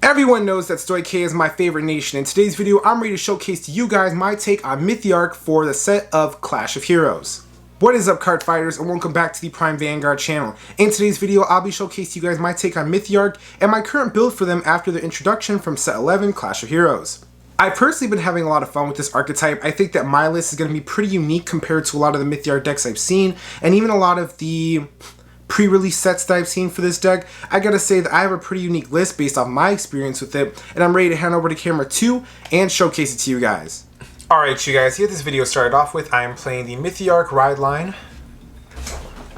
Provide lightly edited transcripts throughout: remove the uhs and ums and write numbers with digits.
Everyone knows that Stoic is my favorite nation. In today's video, I'm ready to showcase to you guys my take on Mythiarq for the set of Clash of Heroes. What is up, card fighters, and welcome back to the Prime Vanguard channel. In today's video, I'll be showcasing to you guys my take on Mythiarq and my current build for them after their introduction from set 11 Clash of Heroes. I've personally been having a lot of fun with this archetype. I think that my list is going to be pretty unique compared to a lot of the Mythiarq decks I've seen, and even a lot of the pre-release sets that I've seen for this deck. I gotta say that I have a pretty unique list based off my experience with it, and I'm ready to hand over to camera 2 and showcase it to you guys. Alright you guys, here this video started off with, I am playing the Mythiarq ride line.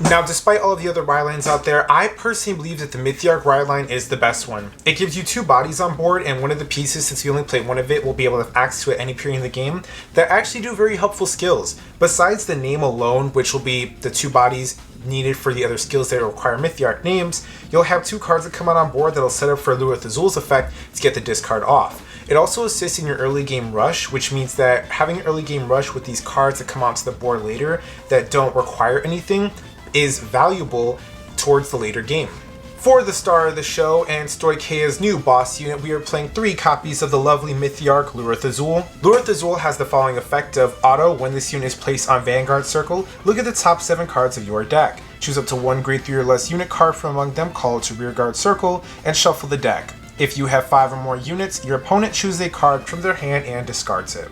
Now, despite all of the other ride lines out there, I personally believe that the Mythiarq ride line is the best one. It gives you 2 bodies on board, and one of the pieces, since you only play one of it, will be able to have access to at any period in the game, that actually do very helpful skills. Besides the name alone, which will be the 2 bodies needed for the other skills that require Mythiarq names, you'll have 2 cards that come out on board that'll set up for Luruthzul's effect to get the discard off. It also assists in your early game rush, which means that having an early game rush with these cards that come onto the board later that don't require anything is valuable towards the later game. For the star of the show and Stoichea's new boss unit, we are playing 3 copies of the lovely Mythiarq Luruthzul. Luruthzul has the following effect of auto: when this unit is placed on Vanguard Circle, look at the top 7 cards of your deck. Choose up to 1 grade 3 or less unit card from among them, call it to Rearguard Circle, and shuffle the deck. If you have 5 or more units, your opponent chooses a card from their hand and discards it.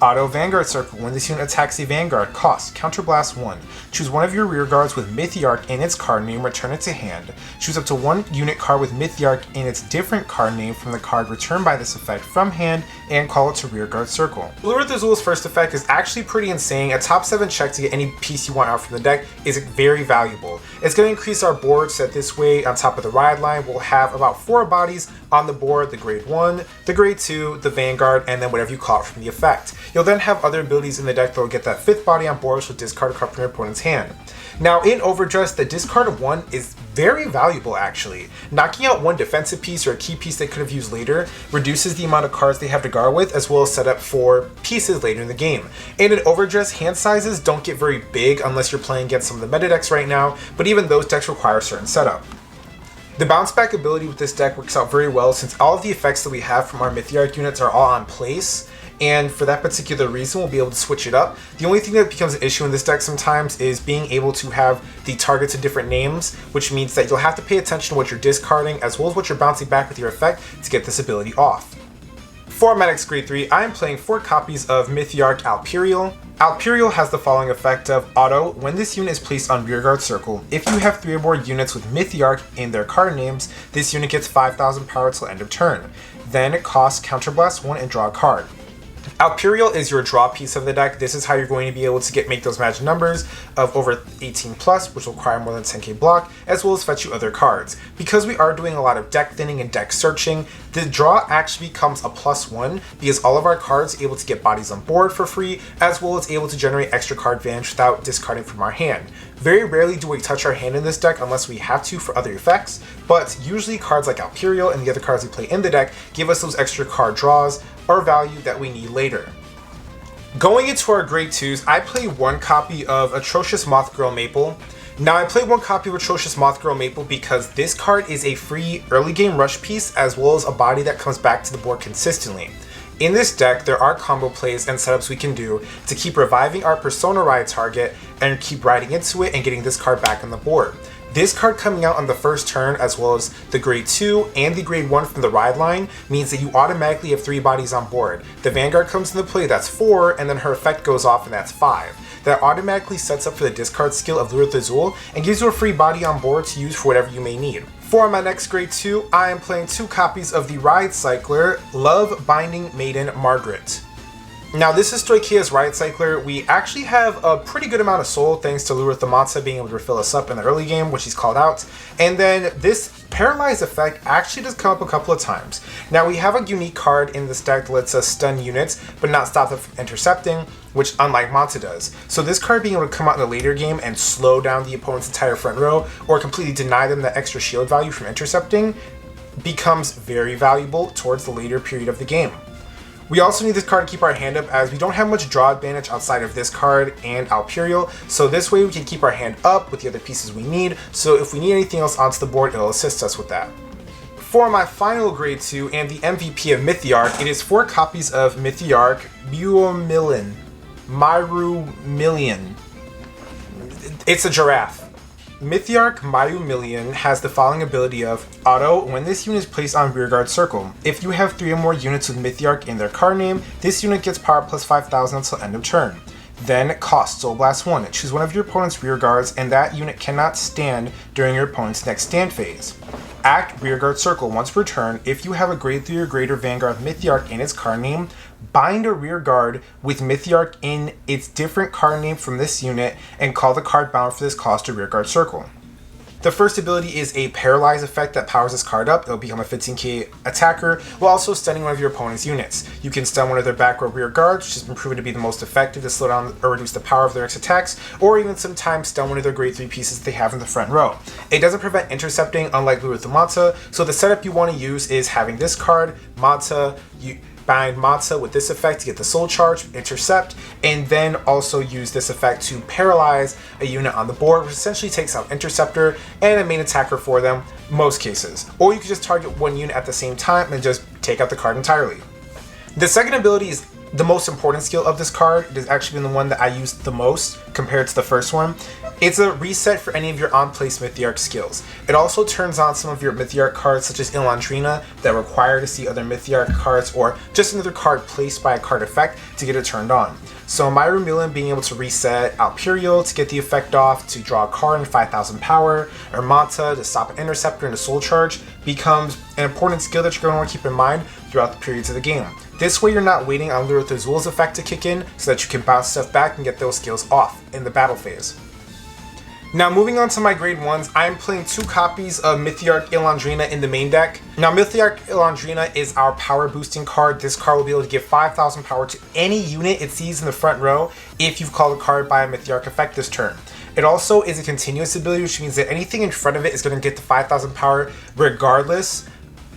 Auto Vanguard Circle. When this unit attacks a Vanguard, cost Counterblast 1. Choose one of your rear guards with Mythiarq in its card name, return it to hand. Choose up to 1 unit card with Mythiarq in its different card name from the card returned by this effect from hand, and call it to Rearguard Circle. Luruthzul's first effect is actually pretty insane. A top 7 check to get any piece you want out from the deck is very valuable. It's going to increase our board so that this way, on top of the ride line, we'll have about 4 bodies on the board: the grade 1, the grade 2, the Vanguard, and then whatever you call it from the effect. You'll then have other abilities in the deck that will get that 5th body on board, so discard a card from your opponent's hand. Now, in OverDress, the discard of 1 is very valuable actually. Knocking out 1 defensive piece or a key piece they could have used later reduces the amount of cards they have to guard with, as well as set up for pieces later in the game. And in OverDress, hand sizes don't get very big unless you're playing against some of the meta decks right now, but even those decks require a certain setup. The bounce back ability with this deck works out very well since all of the effects that we have from our Mythiarq units are all on place, and for that particular reason we'll be able to switch it up. The only thing that becomes an issue in this deck sometimes is being able to have the targets of different names, which means that you'll have to pay attention to what you're discarding as well as what you're bouncing back with your effect to get this ability off. For Maddox grade 3, I am playing 4 copies of Mythiarq Alperial. Alperial has the following effect of auto: when this unit is placed on Rearguard Circle, if you have 3 or more units with Mythiarq in their card names, this unit gets 5,000 power till end of turn. Then it costs Counterblast 1 and draw a card. Alperial is your draw piece of the deck. This is how you're going to be able to make those magic numbers of over 18 plus, which will require more than 10k block, as well as fetch you other cards. Because we are doing a lot of deck thinning and deck searching, the draw actually becomes a +1 because all of our cards are able to get bodies on board for free, as well as able to generate extra card advantage without discarding from our hand. Very rarely do we touch our hand in this deck unless we have to for other effects, but usually cards like Alperial and the other cards we play in the deck give us those extra card draws or value that we need later. Going into our grade 2s, I play 1 copy of Atrocious Mothgirl Maple. Now, I play 1 copy of Atrocious Mothgirl Maple because this card is a free early game rush piece as well as a body that comes back to the board consistently. In this deck, there are combo plays and setups we can do to keep reviving our Persona Ride target and keep riding into it and getting this card back on the board. This card coming out on the first turn, as well as the grade 2 and the grade 1 from the ride line, means that you automatically have 3 bodies on board. The Vanguard comes into play, that's 4, and then her effect goes off and that's 5. That automatically sets up for the discard skill of Luruthzul and gives you a free body on board to use for whatever you may need. For my next grade 2, I am playing 2 copies of the Ride Cycler, Love Binding Maiden Margaret. Now, this is Stoichea's Ride Cycler. We actually have a pretty good amount of soul thanks to Luruthzul being able to refill us up in the early game, which he's called out. And then this Paralyze effect actually does come up a couple of times. Now, we have a unique card in this deck that lets us stun units, but not stop them from intercepting, which unlike Manta does. So this card being able to come out in the later game and slow down the opponent's entire front row, or completely deny them the extra shield value from intercepting, becomes very valuable towards the later period of the game. We also need this card to keep our hand up as we don't have much draw advantage outside of this card and Alperial, so this way we can keep our hand up with the other pieces we need, so if we need anything else onto the board, it'll assist us with that. For my final grade 2 and the MVP of Mythiarq, it is 4 copies of Mythiarq Myrumillion. It's a giraffe. Mythiarq Myrumillion has the following ability of Auto. When this unit is placed on rearguard circle, if you have 3 or more units with Mythiarq in their card name, this unit gets power plus 5,000 until end of turn. Then cost Soul Blast 1. Choose one of your opponent's rear guards, and that unit cannot stand during your opponent's next stand phase. Act Rearguard Circle. Once per turn, if you have a grade 3 or greater Vanguard Mythiarq in its card name, bind a rear guard with Mythiarq in its different card name from this unit, and call the card bound for this cost to Rearguard Circle. The first ability is a Paralyze effect that powers this card up. It'll become a 15k attacker, while also stunning one of your opponent's units. You can stun one of their back row rear guards, which has been proven to be the most effective to slow down or reduce the power of their next attacks, or even sometimes stun one of their grade 3 pieces that they have in the front row. It doesn't prevent intercepting, unlike Luruthzul, so the setup you want to use is having this card, Mata, you bind Mata with this effect to get the soul charge, intercept, and then also use this effect to paralyze a unit on the board, which essentially takes out Interceptor and a main attacker for them, most cases. Or you can just target one unit at the same time and just take out the card entirely. The second ability is the most important skill of this card. It has actually been the one that I used the most compared to the first one. It's a reset for any of your on-place Mythiarq skills. It also turns on some of your Mythiarq cards, such as Ilandrina, that require to see other Mythiarq cards, or just another card placed by a card effect to get it turned on. So Myrumillion being able to reset Alperial to get the effect off, to draw a card and 5,000 power, or Mata to stop an Interceptor and a soul charge, becomes an important skill that you're going to want to keep in mind throughout the periods of the game. This way you're not waiting on Luruthzul's effect to kick in, so that you can bounce stuff back and get those skills off in the battle phase. Now moving on to my grade 1s, I am playing 2 copies of Mythiarq Ilandrina in the main deck. Now Mythiarq Ilandrina is our power boosting card. This card will be able to give 5,000 power to any unit it sees in the front row if you've called a card by a Mythiarq effect this turn. It also is a continuous ability, which means that anything in front of it is going to get the 5,000 power regardless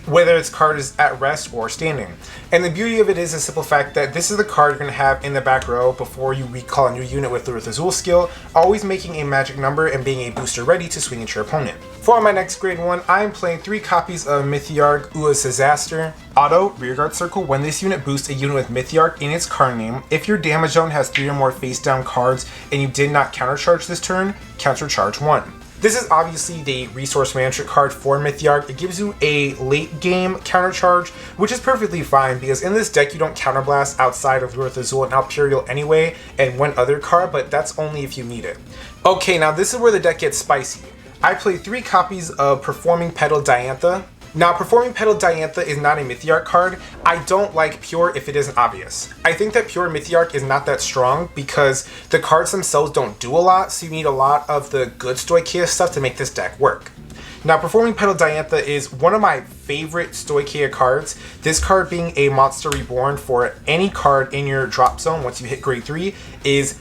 whether its card is at rest or standing. And the beauty of it is the simple fact that this is the card you're going to have in the back row before you recall a new unit with the Luruthzul skill, always making a magic number and being a booster ready to swing at your opponent. For my next grade 1, I am playing 3 copies of Mythiarq Ua's Disaster. Auto, Rearguard Circle. When this unit boosts a unit with Mythiarq in its card name, if your damage zone has 3 or more face down cards and you did not countercharge this turn, countercharge 1. This is obviously the resource management card for Mythiarq. It gives you a late game countercharge, which is perfectly fine because in this deck you don't counterblast outside of Luruthzul and Alperial anyway, and one other card, but that's only if you need it. Okay, now this is where the deck gets spicy. I play 3 copies of Performing Petal Diantha. Now, Performing Petal Diantha is not a Mythiarq card. I don't like Pure if it isn't obvious. I think that Pure Mythiarq is not that strong because the cards themselves don't do a lot, so you need a lot of the good Stoicheia stuff to make this deck work. Now, Performing Petal Diantha is one of my favorite Stoicheia cards. This card being a Monster Reborn for any card in your drop zone once you hit grade 3 is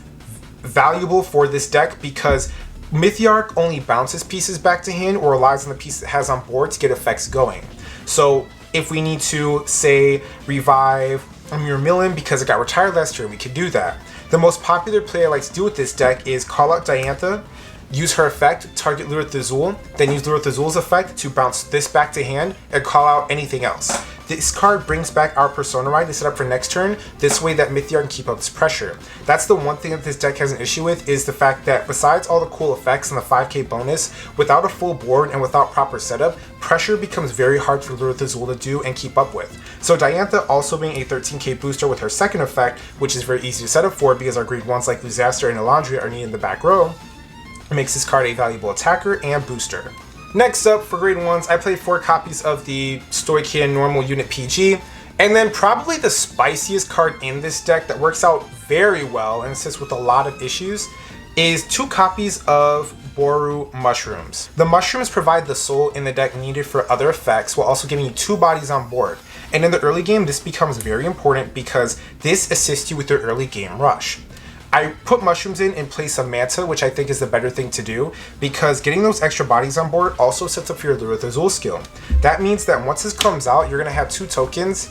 valuable for this deck because Mythiarq only bounces pieces back to hand or relies on the piece it has on board to get effects going. So if we need to, say, revive Myrumillion because it got retired last year, we could do that. The most popular play I like to do with this deck is call out Diantha, use her effect, target Luruthzul, then use Luruthzul's effect to bounce this back to hand and call out anything else. This card brings back our Persona Ride to set up for next turn, this way that Mythiarq can keep up this pressure. That's the one thing that this deck has an issue with, is the fact that besides all the cool effects and the 5k bonus, without a full board and without proper setup, pressure becomes very hard for Luruthzul to do and keep up with. So Diantha also being a 13k booster with her second effect, which is very easy to set up for because our grade 1s like Disaster and Ilandrina are needed in the back row, makes this card a valuable attacker and booster. Next up, for grade 1s, I played 4 copies of the Stoicheia Normal Unit PG, and then probably the spiciest card in this deck that works out very well and sits with a lot of issues is 2 copies of Boru Mushrooms. The mushrooms provide the soul in the deck needed for other effects while also giving you 2 bodies on board. And in the early game, this becomes very important because this assists you with your early game rush. I put mushrooms in place of Manta, which I think is the better thing to do, because getting those extra bodies on board also sets up for your Luruthzul skill. That means that once this comes out, you're going to have 2 tokens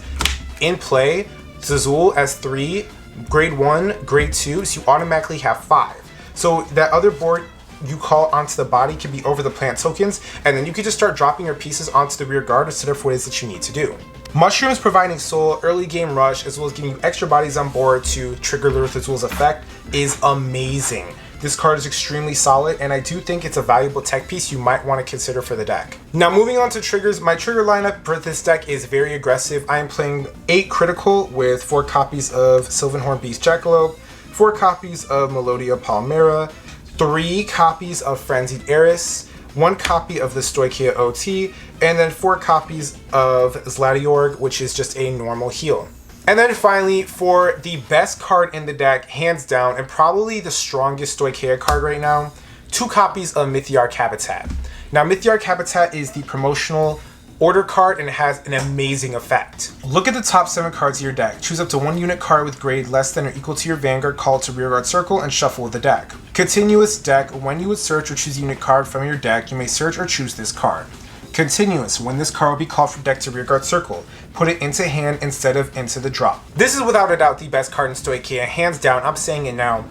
in play, Zazul as 3, grade 1, grade 2, so you automatically have 5. So that other board you call onto the body can be over the plant tokens, and then you can just start dropping your pieces onto the rear guard instead of what it is that you need to do. Mushrooms providing soul, early game rush, as well as giving you extra bodies on board to trigger Luruthzul's effect is amazing. This card is extremely solid, and I do think it's a valuable tech piece you might want to consider for the deck. Now moving on to triggers, my trigger lineup for this deck is very aggressive. I am playing 8 critical with 4 copies of Sylvanhorn Beast Jackalope, 4 copies of Melodia Palmera, 3 copies of Frenzied Eris, 1 copy of the Stoichia OT, and then 4 copies of Zlatiorg, which is just a normal heal. And then finally, for the best card in the deck, hands down, and probably the strongest Stoichia card right now, 2 copies of Mythiarq Habitat. Now, Mythiarq Habitat is the promotional order card and it has an amazing effect. Look at the top 7 cards of your deck. Choose up to 1 unit card with grade less than or equal to your Vanguard called to rearguard circle and shuffle with the deck. Continuous deck, when you would search or choose a unit card from your deck, you may search or choose this card. Continuous, when this card will be called from deck to rearguard circle. Put it into hand instead of into the drop. This is without a doubt the best card in Stoichia, hands down, I'm saying it now.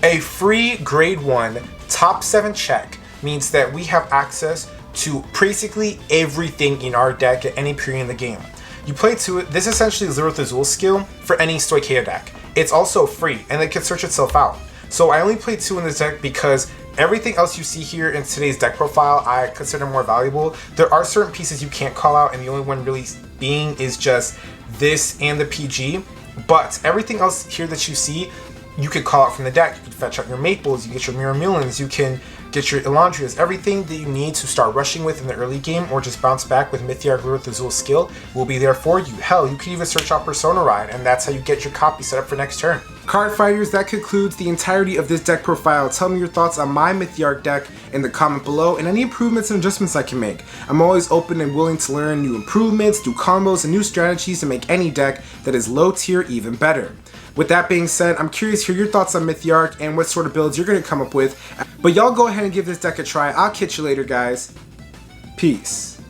A free grade 1 top 7 check means that we have access to basically everything in our deck at any period in the game. You play 2, this essentially is Luruthzul's skill for any Stoichia deck. It's also free and it can search itself out. So I only play 2 in this deck because everything else you see here in today's deck profile I consider more valuable. There are certain pieces you can't call out, and the only one really being is just this and the PG. But everything else here that you see, you could call out from the deck. You can fetch out your Maples, you get your Mirror Millins, you can get your Elandrias. Everything that you need to start rushing with in the early game or just bounce back with Mythiarq Luruthzul's skill will be there for you. Hell, you can even search out Persona Ride, and that's how you get your copy set up for next turn. Card fighters, that concludes the entirety of this deck profile. Tell me your thoughts on my Mythiarq deck in the comment below and any improvements and adjustments I can make. I'm always open and willing to learn new improvements, new combos, and new strategies to make any deck that is low tier even better. With that being said, I'm curious to hear your thoughts on Mythiarq and what sort of builds you're going to come up with. But y'all go ahead and give this deck a try. I'll catch you later, guys. Peace.